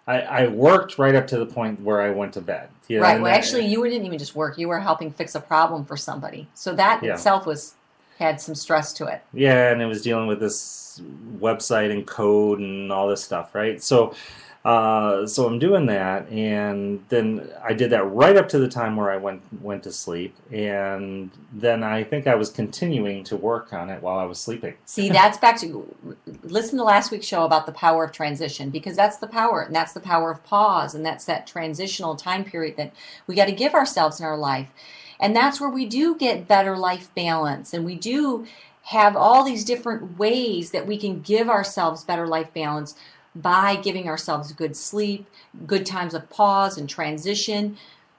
Speaker 2: I worked right up to the point where I went to bed.
Speaker 3: Right. Well, actually, you didn't even just work. You were helping fix a problem for somebody. So that itself had some stress to it.
Speaker 2: Yeah, and it was dealing with this website and code and all this stuff, right? So So I'm doing that, and then I did that right up to the time where I went to sleep, and then I think I was continuing to work on it while I was sleeping.
Speaker 3: See, that's back to listen to last week's show about the power of transition, because that's the power, and that's the power of pause, and that's that transitional time period that we got to give ourselves in our life. And that's where we do get better life balance, and we do have all these different ways that we can give ourselves better life balance by giving ourselves good sleep, good times of pause and transition,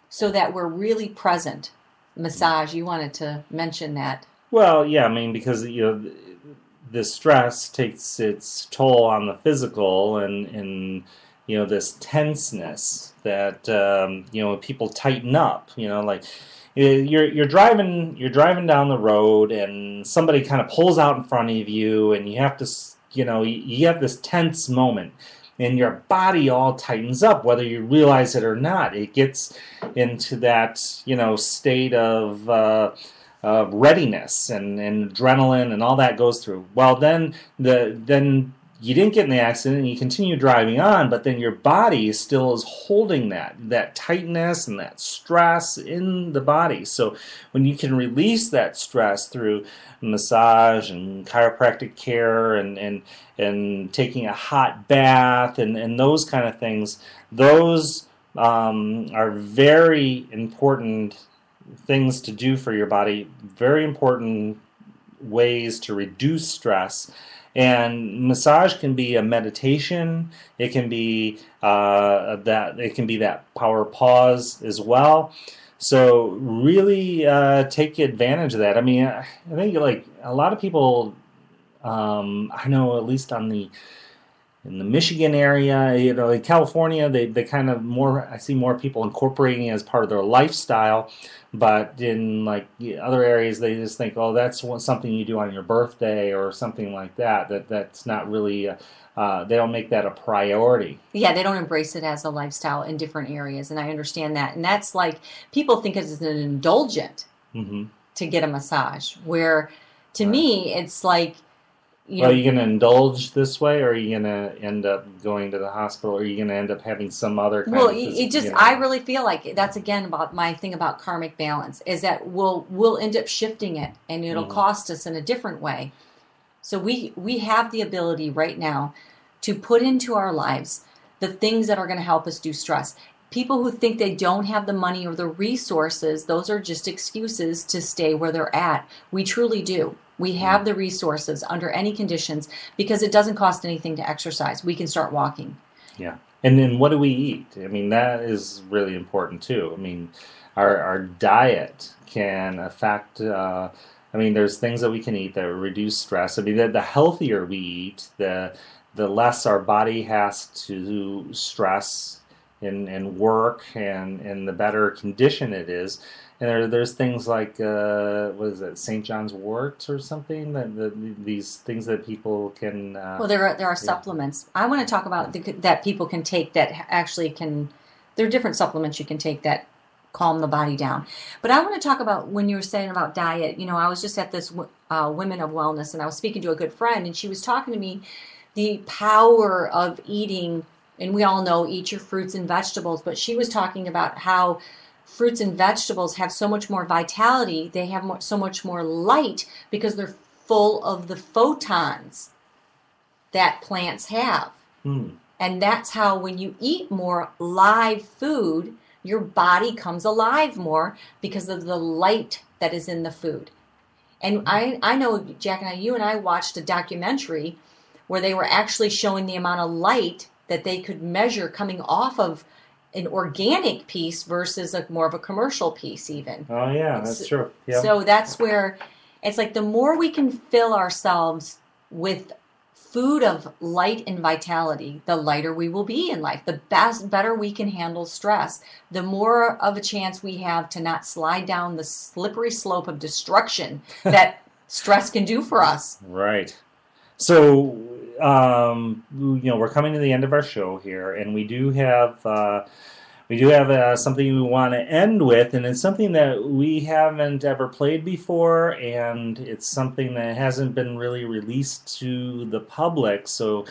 Speaker 3: so that we're really present. Massage, you wanted to mention that.
Speaker 2: Well, yeah, I mean, because the stress takes its toll on the physical, and this tenseness that people tighten up. Like you're driving down the road, and somebody kind of pulls out in front of you, and you have to. You have this tense moment, and your body all tightens up, whether you realize it or not. It gets into that, state of readiness and adrenaline, and all that goes through. Well, then you didn't get in the accident, and you continue driving on, but then your body still is holding that tightness and that stress in the body. So when you can release that stress through massage and chiropractic care and taking a hot bath and those kind of things, those are very important things to do for your body, very important ways to reduce stress. And massage can be a meditation. It can be that power pause as well. So really take advantage of that. I mean, I think like a lot of people, I know at least in the Michigan area, in California, they kind of I see more people incorporating it as part of their lifestyle. But in like other areas, they just think, oh, that's something you do on your birthday or something like that. That's not really, they don't make that a priority.
Speaker 3: Yeah, they don't embrace it as a lifestyle in different areas, and I understand that. And that's like, people think it's an indulgent to get a massage, where to me, it's like,
Speaker 2: are you going to indulge this way, or are you going to end up going to the hospital, or are you going to end up having some other kind of...
Speaker 3: I really feel like that's, again, about my thing about karmic balance, is that we'll end up shifting it, and it'll cost us in a different way. So we have the ability right now to put into our lives the things that are going to help us do stress. People who think they don't have the money or the resources, those are just excuses to stay where they're at. We truly do. We have the resources under any conditions, because it doesn't cost anything to exercise. We can start walking.
Speaker 2: Yeah. And then what do we eat? I mean, that is really important too. I mean, our diet can affect, there's things that we can eat that reduce stress. I mean, the healthier we eat, the less our body has to stress and work, and the better condition it is. And there's things like, what is it, St. John's wort or something? These things that people can...
Speaker 3: well, there are supplements. I want to talk about that people can take that actually can... There are different supplements you can take that calm the body down. But I want to talk about, when you were saying about diet, I was just at this Women of Wellness, and I was speaking to a good friend, and she was talking to me the power of eating, and we all know, eat your fruits and vegetables, but she was talking about how fruits and vegetables have so much more vitality. They have so much more light, because they're full of the photons that plants have. And that's how, when you eat more live food, your body comes alive more because of the light that is in the food. And I know, Jack and you and I watched a documentary where they were actually showing the amount of light that they could measure coming off of an organic piece versus more of a commercial piece even.
Speaker 2: Oh yeah, that's true. Yep.
Speaker 3: So that's where it's like, the more we can fill ourselves with food of light and vitality, the lighter we will be in life. The better we can handle stress, the more of a chance we have to not slide down the slippery slope of destruction that stress can do for us.
Speaker 2: Right. So, we're coming to the end of our show here, and we do have something we want to end with, and it's something that we haven't ever played before, and it's something that hasn't been really released to the public. So,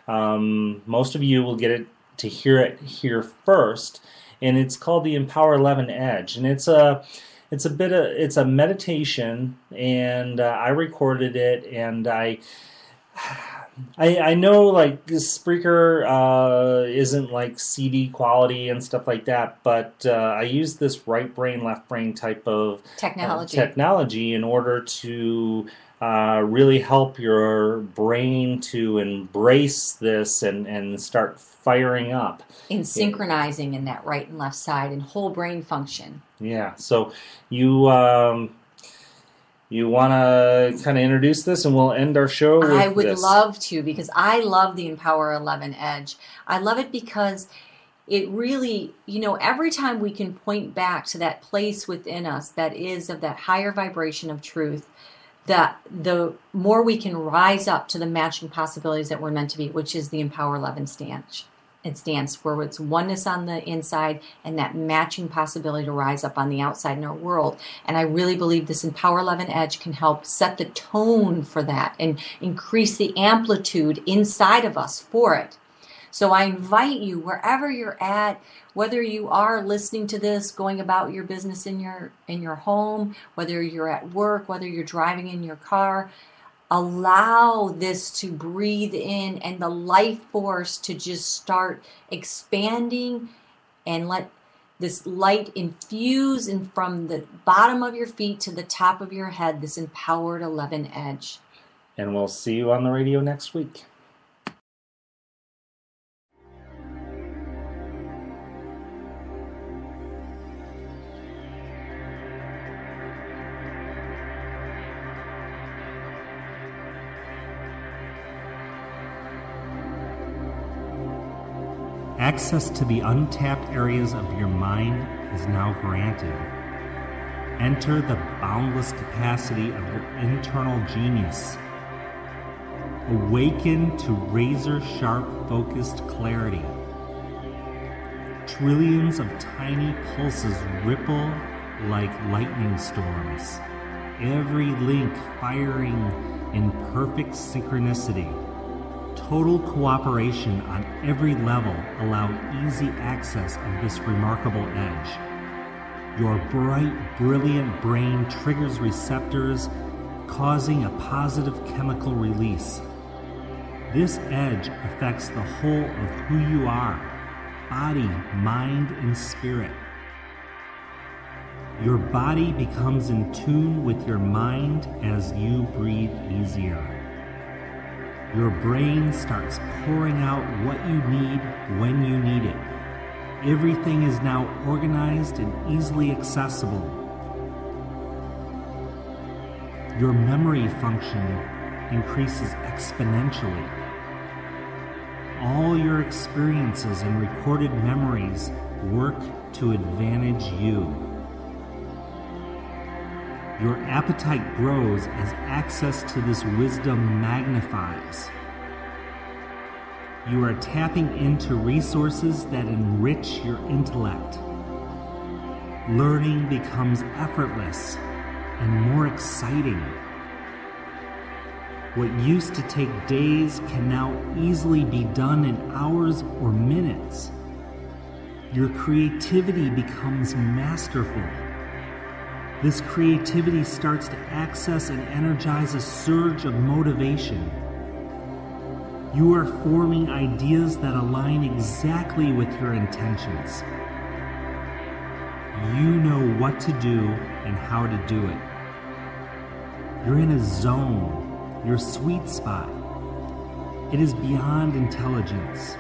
Speaker 2: most of you will get it to hear it here first, and it's called the Empower 11 Edge, and it's a meditation, and I recorded it, and I know like Spreaker isn't like CD quality and stuff like that, but I use this right brain, left brain type of technology in order to really help your brain to embrace this and start firing up.
Speaker 3: And synchronizing in that right and left side and whole brain function.
Speaker 2: Yeah, so you want to kind of introduce this, and we'll end our show with this.
Speaker 3: I would love to, because I love the Empower 11 Edge. I love it because it really, every time we can point back to that place within us that is of that higher vibration of truth, that the more we can rise up to the matching possibilities that we're meant to be, which is the Empower 11 stance. It stands for it's oneness on the inside and that matching possibility to rise up on the outside in our world. And I really believe this Empower 11 Edge can help set the tone for that and increase the amplitude inside of us for it. So I invite you, wherever you're at, whether you are listening to this, going about your business in your home, whether you're at work, whether you're driving in your car, allow this to breathe in and the life force to just start expanding, and let this light infuse in from the bottom of your feet to the top of your head, this Empowered 11 Edge.
Speaker 2: And we'll see you on the radio next week.
Speaker 4: Access to the untapped areas of your mind is now granted. Enter the boundless capacity of your internal genius. Awaken to razor-sharp focused clarity. Trillions of tiny pulses ripple like lightning storms, every link firing in perfect synchronicity. Total cooperation on every level allow easy access of this remarkable edge. Your bright, brilliant brain triggers receptors, causing a positive chemical release. This edge affects the whole of who you are, body, mind, and spirit. Your body becomes in tune with your mind as you breathe easier. Your brain starts pouring out what you need when you need it. Everything is now organized and easily accessible. Your memory function increases exponentially. All your experiences and recorded memories work to advantage you. Your appetite grows as access to this wisdom magnifies. You are tapping into resources that enrich your intellect. Learning becomes effortless and more exciting. What used to take days can now easily be done in hours or minutes. Your creativity becomes masterful. This creativity starts to access and energize a surge of motivation. You are forming ideas that align exactly with your intentions. You know what to do and how to do it. You're in a zone, your sweet spot. It is beyond intelligence.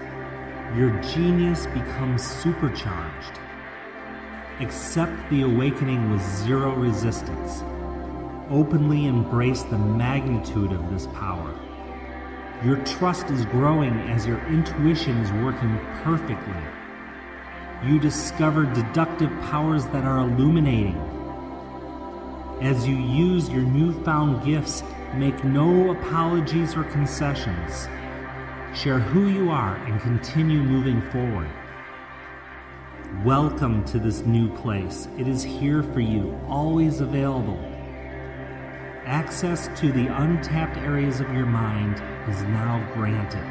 Speaker 4: Your genius becomes supercharged. Accept the awakening with zero resistance. Openly embrace the magnitude of this power. Your trust is growing as your intuition is working perfectly. You discover deductive powers that are illuminating. As you use your newfound gifts, make no apologies or concessions. Share who you are and continue moving forward. Welcome to this new place. It is here for you, always available. Access to the untapped areas of your mind is now granted.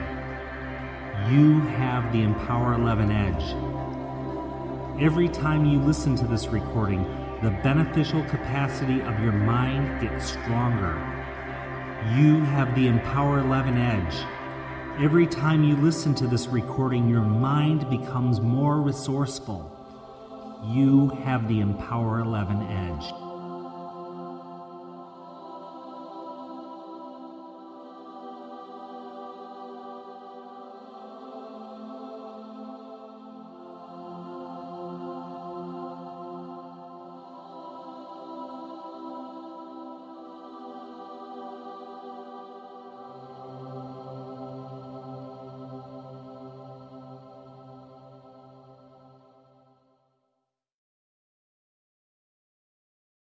Speaker 4: You have the Empower 11 edge. Every time you listen to this recording, the beneficial capacity of your mind gets stronger. You have the Empower 11 edge. Every time you listen to this recording, your mind becomes more resourceful. You have the Empower 11 edge.